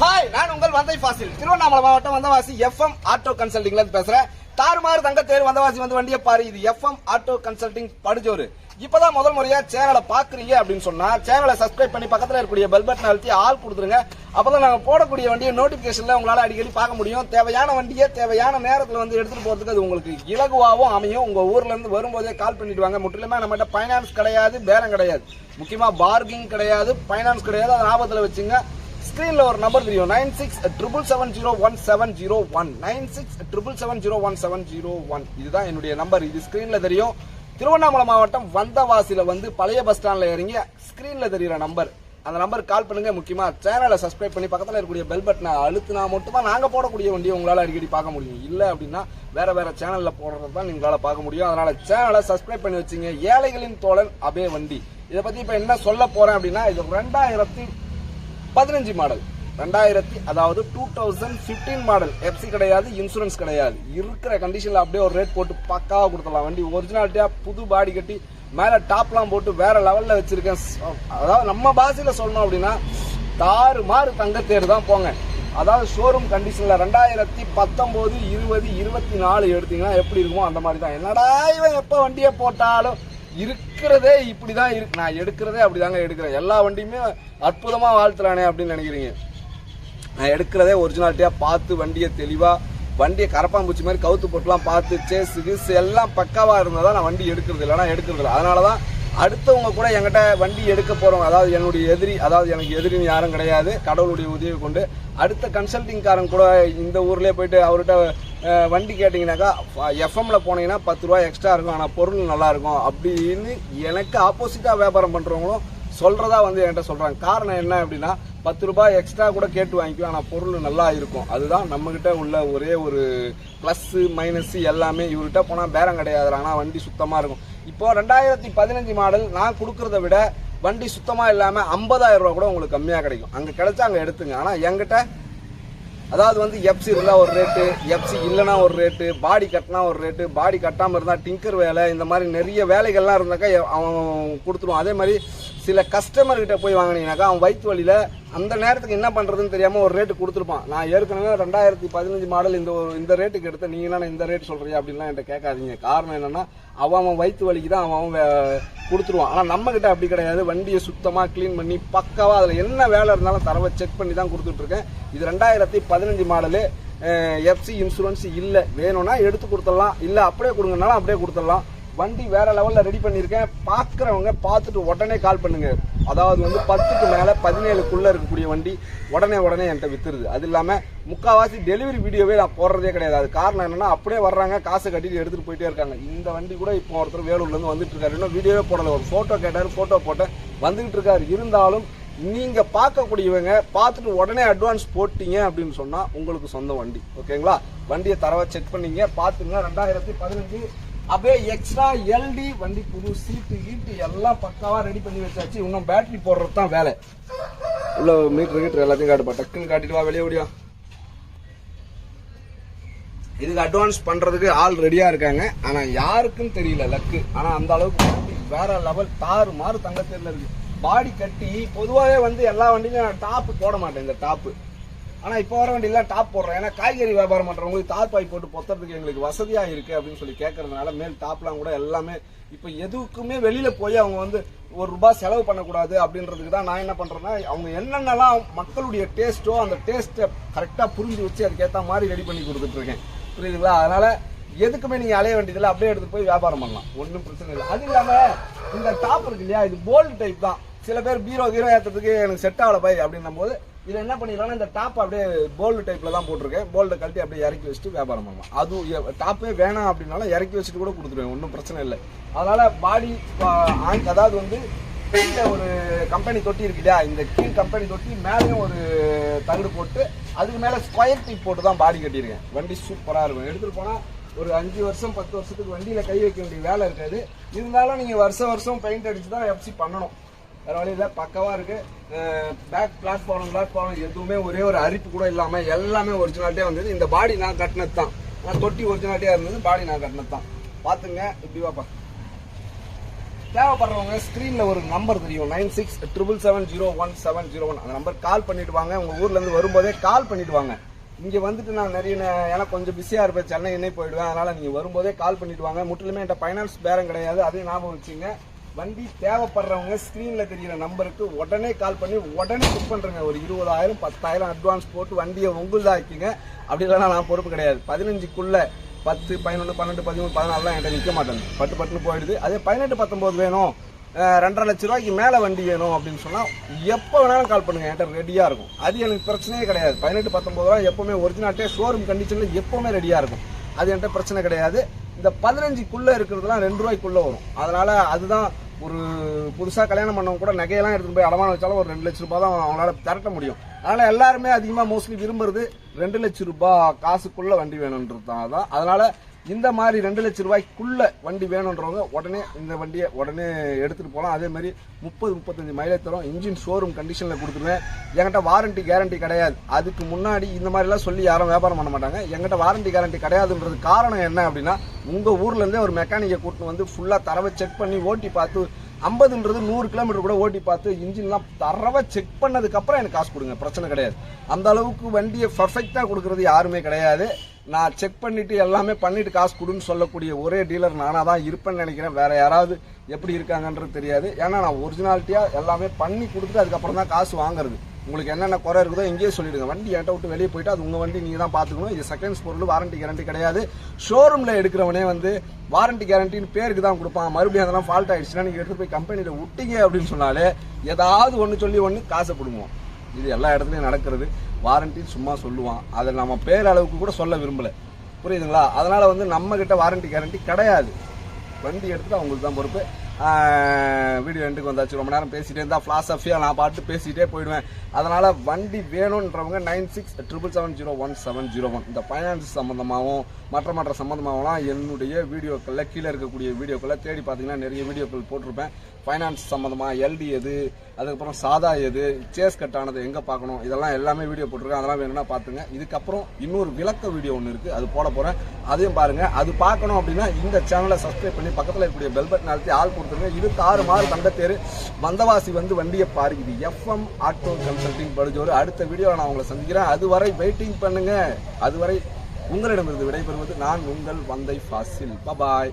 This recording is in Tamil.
ஹாய், நான் உங்கள் வந்தை ஃபாசில். திருவண்ணாமலை மாவட்டம் வந்தவாசி எஃப்எம் ஆட்டோ கன்சல்டிங்ல இருந்து பேசுறேன். தாறுமாறு தங்க தேர் வந்தவாசி வந்து வண்டியை பாரு. இது எஃப்எம் ஆட்டோ கன்சல்டிங் படுஜோரு. இப்பதான் முதல் முறையா சேனலை பாக்குறீங்க அப்படின்னு சொன்னா சேனலை சப்ஸ்கிரைப் பண்ணி பக்கத்துல இருக்கக்கூடிய பெல் பட்டன் அழுத்தி ஆல் கொடுத்துருங்க. அப்பதான் நாங்க போடக்கூடிய வண்டியை நோட்டிபிகேஷன்ல உங்களால அடிக்கடி பார்க்க முடியும். தேவையான வண்டியை தேவையான நேரத்துல வந்து எடுத்துட்டு போறதுக்கு அது உங்களுக்கு இலகுவாகவும் அமையும். உங்க ஊர்ல இருந்து வரும்போதே கால் பண்ணிட்டு வாங்க. முற்றிலுமே நம்மகிட்ட பைனான்ஸ் கிடையாது, பேரம் கிடையாது, முக்கியமா பார்கிங் கிடையாது, பைனான்ஸ் கிடையாது. அதை ஞாபகத்துல வச்சுங்க. ஸ்கிரீன்ல ஒரு நம்பர் தெரியும், 9677701701 9677701701. இதுதான் என்னுடைய நம்பர். இது ஸ்கிரீன்ல தெரியும். திருவண்ணாமலை மாவட்டம் வந்தவாசியில வந்து பழைய பஸ் ஸ்டாண்ட்ல இறங்கி ஸ்கிரீன்ல தெரியுற நம்பர், அந்த நம்பர் கால் பண்ணுங்க. முக்கியமா சேனலை சப்ஸ்கிரைப் பண்ணி பக்கத்துல இருக்கக்கூடிய பெல் பட்டனை அழுத்தினா மட்டும் தான் நாங்க போடக்கூடிய வண்டியை உங்களால அடிக்கடி பார்க்க முடியும். இல்ல அப்படின்னா வேற சேனல்ல போடுறது தான் நீங்களால பார்க்க முடியும். அதனால சேனலை சப்ஸ்கிரைப் பண்ணி வச்சுங்க. ஏழைகளின் தோழன் அபே வண்டி. இதை பத்தி இப்ப என்ன சொல்ல போறேன் அப்படின்னா, இது 2015 மாடல், 2015 மாடல். எஃப்சி கிடையாது, இன்சூரன்ஸ் கிடையாது. இருக்கிற கண்டிஷன்ல அப்படியே ஒரு ரேட் போட்டு பக்காவா கொடுத்துடலாம். வண்டி ஒரிஜினாலிட்டியா புது பாடி கட்டி மேல டாப்லாம் போட்டு வேற லெவல்ல வச்சிருக்கேன். அதாவது நம்ம பாஷையில சொல்லணும் அப்படின்னா தாறுமாறு தங்கத்தேர் தான் போங்க. அதாவது ஷோரூம் கண்டிஷன்ல 2019, 20, 24 எடுத்தீங்கன்னா எப்படி இருக்குமோ அந்த மாதிரி தான். என்னடா இவன் எப்ப வண்டியை போட்டாலும் இருக்கிறதே இப்படிதான் இருக்கு, நான் எடுக்கிறதே அப்படிதாங்க எடுக்கிறேன். எல்லா வண்டியுமே அற்புதமா வாழ்த்துறானே அப்படின்னு நினைக்கிறீங்க. நான் எடுக்கிறதே ஒரிஜினாலிட்டியா பார்த்து வண்டியை தெளிவா, வண்டியை கரப்பாம்பூச்சி மாதிரி கவுத்து போட்டுலாம் பார்த்து சேஸு எல்லாம் பக்காவா இருந்தாதான் நான் வண்டி எடுக்கிறது, இல்லைன்னா எடுக்கிறது இல்லை. அதனாலதான் அடுத்தவங்க கூட என்கிட்ட வண்டி எடுக்க போறவங்க, அதாவது என்னுடைய எதிரி, அதாவது எனக்கு எதிரின்னு யாரும் கிடையாது, கடவுளுடைய உதவி கொண்டு அடுத்த கன்சல்டிங்காரன் கூட இந்த ஊர்லயே போயிட்டு அவர்கிட்ட வண்டி கேட்டீங்கன்னாக்கா எஃப்எம்ல போனீங்கன்னா 10 ரூபாய் எக்ஸ்ட்ரா இருக்கும், ஆனா பொருள் நல்லா இருக்கும் அப்படின்னு எனக்கு ஆப்போசிட்டா வியாபாரம் பண்றவங்களும் சொல்றதா வந்து என்கிட்ட சொல்றாங்க. காரணம் என்ன அப்படின்னா, 10 ரூபாய் எக்ஸ்ட்ரா கூட கேட்டு வாங்கிக்குவோம், ஆனா பொருள் நல்லா இருக்கும். அதுதான் நம்ம கிட்ட உள்ள ஒரே ஒரு பிளஸ் மைனஸ். எல்லாமே இவர்கிட்ட போனா பேரம் கிடையாது, ஆனா வண்டி சுத்தமா இருக்கும். இப்போ 2015 மாடல் நான் கொடுக்கறத விட வண்டி சுத்தமா இல்லாம 50,000 ரூபாய் கூட உங்களுக்கு கம்மியா கிடைக்கும். அங்க கிடைச்சா அங்க எடுத்துங்க. ஆனா என்கிட்ட அதாவது வந்து எஃப்சி இருந்தா ஒரு ரேட்டு, எஃப்சி இல்லைன்னா ஒரு ரேட்டு, பாடி கட்டினா ஒரு ரேட்டு, பாடி கட்டாம இருந்தா டிங்கர் வேலை, இந்த மாதிரி நிறைய வேலைகள்லாம் இருந்தாக்கா அவன் கொடுத்துருவான். அதே மாதிரி சில கஸ்டமர் கிட்ட போய் வாங்கினீங்கன்னாக்கா அவன் வயிற்று வழியில அந்த நேரத்துக்கு என்ன பண்றதுன்னு தெரியாம ஒரு ரேட்டு கொடுத்துருப்பான். நான் ஏற்கனவே 2015 மாடல் இந்த ரேட்டுக்கு எடுத்த, நீங்க என்ன இந்த ரேட் சொல்றீங்க அப்படின்லாம் என்கிட்ட கேட்காதீங்க. காரணம் என்னன்னா அவன் வயிற்று வலிக்கு தான் அவன் கொடுத்துருவான். ஆனா நம்ம கிட்ட அப்படி கிடையாது. வண்டியை சுத்தமா கிளீன் பண்ணி பக்காவா அதுல என்ன வேலை இருந்தாலும் தரவை செக் பண்ணி தான் கொடுத்துட்டு இருக்கேன். இது 2015 மாடலு. எஃப்சி இன்சூரன்ஸ் இல்ல, வேணும்னா எடுத்து கொடுத்துடலாம், இல்ல அப்படியே கொடுங்கனாலும் அப்படியே கொடுத்துடலாம். வண்டி வேற லெவல்ல ரெடி பண்ணிருக்கேன். பாக்குறவங்க பார்த்துட்டு உடனே கால் பண்ணுங்க. அதாவது வந்து 10க்கு மேல 17க்குள்ள இருக்கக்கூடிய வண்டி உடனே என்கிட்ட வித்துருது. அது இல்லாம முக்காவாசி டெலிவரி வீடியோவே நான் போடுறதே கிடையாது. அது காரணம் என்னன்னா, அப்படியே வர்றாங்க, காசை கட்டிட்டு எடுத்துட்டு போயிட்டே இருக்காங்க. இந்த வண்டி கூட இப்போ ஒருத்தர் வேலூர்ல இருந்து வந்துட்டு இருக்காரு, இன்னும் வீடியோவே போடல. ஒரு போட்டோ கேட்டாரு, போட்டோ போட்டேன், வந்துகிட்டு இருக்காரு. இருந்தாலும் நீங்க பார்க்கக்கூடியவங்க பார்த்துட்டு உடனே அட்வான்ஸ் போட்டீங்க அப்படின்னு சொன்னா உங்களுக்கு சொந்த வண்டி. ஓகேங்களா? வண்டியை தரவா செக் பண்ணீங்க, பாத்துங்க. 2015 அப்படியே எக்ஸ்ட்ரா எல்டி வண்டி, புது சீட்டு கீட்டு எல்லாம் பக்காவா ரெடி பண்ணி வச்சாச்சு. இன்னும் பேட்டரி போடுறது தான் வேலை. உள்ள மீட்டர் எல்லாத்தையும் காட்டுப்பா, டக்குன்னு காட்டிட்டு வா, வெளியே ஓடியா. இதுக்கு அட்வான்ஸ் பண்றதுக்கு ஆள் ரெடியா இருக்காங்க, ஆனா யாருக்கும் தெரியல லக்கு. ஆனா அந்த அளவுக்கு வண்டி வேற லெவல், தாறுமாறு தங்கத்தேர்ல இருக்கு. பாடி கட்டி பொதுவாகவே வந்து எல்லா வண்டியும் நான் டாப்பு போட மாட்டேன், இந்த டாப்பு. ஆனா இப்ப வர வண்டியில டாப் போடுறேன். ஏன்னா காய்கறி வியாபாரம் பண்றவங்களுக்கு தார்பாய் போட்டு பொத்துறதுக்கு எங்களுக்கு வசதியா இருக்கு அப்படின்னு சொல்லி கேட்கறதுனால மேல் டாப்லாம் கூட எல்லாமே இப்ப எதுக்குமே வெளியில போய் அவங்க வந்து ₹1 செலவு பண்ணக்கூடாது அப்படின்றதுக்கு தான் நான் என்ன பண்றேன்னா, அவங்க என்னென்னலாம் மக்களுடைய டேஸ்டோ அந்த டேஸ்ட்டை கரெக்டா புரிஞ்சு வச்சு அதுக்கேற்ற மாதிரி ரெடி பண்ணி கொடுத்துட்டு இருக்கேன். புரியுதுங்களா? அதனால எதுக்குமே நீங்க அலைய வேண்டியதில்லை, அப்படியே எடுத்து போய் வியாபாரம் பண்ணலாம், ஒன்றும் பிரச்சனை இல்லை. அது இல்லாம இந்த டாப் இருக்கு இல்லையா, இது போல்டு டைப் தான். சில பேர் பீரோ ஏற்றதுக்கு எனக்கு செட் ஆகல பை அப்படின்னும் போது இதை என்ன பண்ணிடலாம், இந்த டாப் அப்படியே போல்டு டைப்ல தான் போட்டிருக்கேன். போல்டு கழட்டி அப்படியே இறக்கி வச்சுட்டு வியாபாரம் பண்ணலாம். அதுவும் டாப்பே வேணாம் அப்படின்னாலும் இறக்கி வச்சுட்டு கூட கொடுத்துருவேன், ஒன்றும் பிரச்சனை இல்லை. அதனால பாடி அதாவது வந்து கீழே ஒரு கம்பெனி தொட்டி இருக்கு இல்லையா, இந்த கீழ் கம்பெனி தொட்டி மேலேயும் ஒரு தகுடு போட்டு அதுக்கு மேல ஸ்கொயர் டீப் போட்டு தான் பாடி கட்டியிருக்கேன். வண்டி சூப்பரா இருக்கும். எடுத்துட்டு போனா ஒரு 5 வருஷம் 10 வருஷத்துக்கு வண்டியில கை வைக்க வேண்டிய வேலை இருக்காது. இருந்தாலும் நீங்க வருஷம் பெயிண்ட் அடிச்சு தான் எஃப்சி பண்ணணும், வேற வழியில. பக்கவா இருக்கு. பேக் பிளாட்ஃபார்ம் எதுவுமே ஒரே ஒரு அரிப்பு கூட இல்லாம எல்லாமே ஒரிஜினாலிட்டியா வந்தது. இந்த பாடி நான் கட்டினது தான், தொட்டி ஒரிஜினாலிட்டியா இருந்தது, பாடி நான் கட்டினது தான். பாத்துங்க, இப்படி வாப்பா. தேவைப்படுறவங்க ஸ்க்ரீனில் ஒரு நம்பர் தெரியும் 9677701701 அந்த நம்பர் கால் பண்ணிட்டு வாங்க. உங்கள் ஊர்லேருந்து வரும்போதே கால் பண்ணிட்டு வாங்க. இங்கே வந்துட்டு நான் எனக்கு கொஞ்சம் பிஸியாக இருப்பேன், சென்னை போயிடுவேன். அதனால் நீங்கள் வரும்போதே கால் பண்ணிட்டு வாங்க. முற்றிலுமே என்கிட்ட ஃபைனான்ஸ் பேரம் கிடையாது, அதையும் ஞாபகம் வச்சுங்க. வண்டி தேவைப்படுறவங்க ஸ்க்ரீனில் தெரிகிற நம்பருக்கு உடனே கால் பண்ணி உடனே புக் பண்ணுறேங்க. ஒரு 20,000 10,000 அட்வான்ஸ் போட்டு வண்டியை உங்களுதாக்கிங்க. அப்படி இல்லைனா நான் பொறுப்பு கிடையாது. 15க்குள்ளே 10, 11, 12, 13, 14 என்கிட்ட நிற்க மாட்டேன். பட்டுன்னு போயிடுது. அதே 18, 19 வேணும், 2.5 லட்ச ரூபாய்க்கு மேலே வண்டி வேணும் அப்படின்னு சொன்னால் எப்போ வேணாலும் கால் பண்ணுங்க, என்கிட்ட ரெடியாக இருக்கும். அது எனக்கு பிரச்சனையே கிடையாது. 18, 19 ரூபா எப்போவுமே ஒரிஜினாலிட்டே ஷோரூம் கண்டிஷனில் எப்போவுமே ரெடியாக இருக்கும். அது என்கிட்ட பிரச்சனை கிடையாது. இந்த 15க்குள்ளே இருக்கிறதுலாம் 2 ரூபாய்க்குள்ளே வரும். அதனால் அதுதான் ஒரு புதுசாக கல்யாணம் பண்ணவங்க கூட நகையெல்லாம் எடுத்துகிட்டு போய் அடமானம் வச்சாலும் ஒரு 2 லட்ச ரூபாய் தான் அவங்களால திரட்ட முடியும். அதனால் எல்லாருமே அதிகமாக மோஸ்ட்லி விரும்புறது 2 லட்ச ரூபாய் காசுக்குள்ளே வண்டி வேணுன்றது தான். அதனால் இந்த மாதிரி 2 லட்ச ரூபாய்க்குள்ள வண்டி வேணுன்றவங்க உடனே இந்த வண்டியை உடனே எடுத்துகிட்டு போகலாம். அதே மாதிரி 30-35 மைலேஜ் தரும். இன்ஜின் ஷோரூம் கண்டிஷனில் கொடுத்துருவேன். என்கிட்ட வாரண்டி கேரண்டி கிடையாது. அதுக்கு முன்னாடி இந்த மாதிரிலாம் சொல்லி யாரும் வியாபாரம் பண்ண மாட்டாங்க. என்கிட்ட வாரண்டி கேரண்டி கிடையாதுன்றது காரணம் என்ன அப்படின்னா, உங்கள் ஊர்லேருந்தே ஒரு மெக்கானிக்கை கூட்டின்னு வந்து ஃபுல்லாக தரவை செக் பண்ணி ஓட்டி பார்த்து 50ன்றது 100 கிலோமீட்டர் கூட ஓட்டி பார்த்து இன்ஜின்லாம் தரவை செக் பண்ணதுக்கப்புறம் எனக்கு காசு கொடுங்க, பிரச்சனை கிடையாது. அந்த அளவுக்கு வண்டியை பர்ஃபெக்டாக கொடுக்குறது யாருமே கிடையாது. நான் செக் பண்ணிட்டு எல்லாமே பண்ணிட்டு காசு கொடுன்னு சொல்லக்கூடிய ஒரே டீலர் நானாக தான் இருப்பேன்னு நினைக்கிறேன். வேற யாராவது எப்படி இருக்காங்கன்றது தெரியாது. ஏன்னா நான் ஒரிஜினாலிட்டியாக எல்லாமே பண்ணி கொடுத்துட்டு அதுக்கப்புறம் தான் காசு வாங்குறது. உங்களுக்கு என்னென்ன குறை இருக்குதோ இங்கேயே சொல்லிடுங்க. வண்டி என்கிட்ட விட்டு வெளியே போயிட்டு அது உங்கள் வண்டி நீங்கள் தான் பார்த்துக்கணும். இது செகண்ட்ஸ் பொருள், வாரண்டி கேரண்டி கிடையாது. ஷோரூமில் எடுக்கிறவனே வந்து வாரண்டி கேரண்டின்னு பேருக்கு தான் கொடுப்பான். மறுபடியும் அதெல்லாம் ஃபால்ட் ஆயிடுச்சுன்னா நீங்கள் எடுத்து போய் கம்பெனியில் விட்டீங்க அப்படின்னு சொன்னாலே ஏதாவது ஒன்று சொல்லி ஒன்று காசை பிடுங்குவோம். இது எல்லா இடத்துலையும் நடக்கிறது. வாரண்டின்னு சும்மா சொல்லுவான், அதை நம்ம பேரளவுக்கு கூட சொல்ல விரும்பலை. புரியுதுங்களா? அதனால் வந்து நம்மக்கிட்ட வாரண்டி கேரண்டி கிடையாது. வண்டி எடுத்துட்டு அவங்களுக்கு தான் பொறுப்பு. வீடியோ எண்டுக்கு வந்தாச்சு. ரொம்ப நேரம் பேசிகிட்டே இருந்தால் ஃபிலாசபியாக நான் பாட்டு பேசிகிட்டே போயிடுவேன். அதனால் வண்டி வேணுன்றவங்க 9677701701 இந்த ஃபைனான்ஸ் சம்மந்தமாகவும் மற்ற சம்மந்தமாகலாம் என்னுடைய வீடியோக்களில் கீழே இருக்கக்கூடிய வீடியோக்களில் தேடி பார்த்தீங்கன்னா நிறைய வீடியோக்கள் போட்டிருப்பேன். ஃபைனான்ஸ் சம்மந்தமாக எல்டி எது, அதுக்கப்புறம் சாதா எது, சேஸ் கட் ஆனது எங்கே பார்க்கணும், இதெல்லாம் எல்லாமே வீடியோ போட்டிருக்கேன். அதெல்லாம் வேணும்னா பார்த்துங்க. இதுக்கப்புறம் இன்னொரு விளக்க வீடியோ ஒன்று இருக்குது, அது போட போகிறேன். அதையும் பாருங்கள். அது பார்க்கணும் அப்படின்னா இந்த சேனலை சப்ஸ்கிரைப் பண்ணி பக்கத்தில் இருக்கக்கூடிய பெல் பட்டன் அழுத்தி ஆள் கொடுத்துருங்க. இது தாறுமாறு தண்டத்தேரு வந்தவாசி வந்து வண்டியை பாருக்குது. FM ஆட்டோ கன்சல்டிங் படுஜோரு. அடுத்த வீடியோவில் நான் உங்களை சந்திக்கிறேன். அதுவரை வெயிட்டிங் பண்ணுங்க. அதுவரை உங்களிடமிருந்து விடைபெறுவது நான் உங்கள் வந்தை ஃபாசில். பாய்.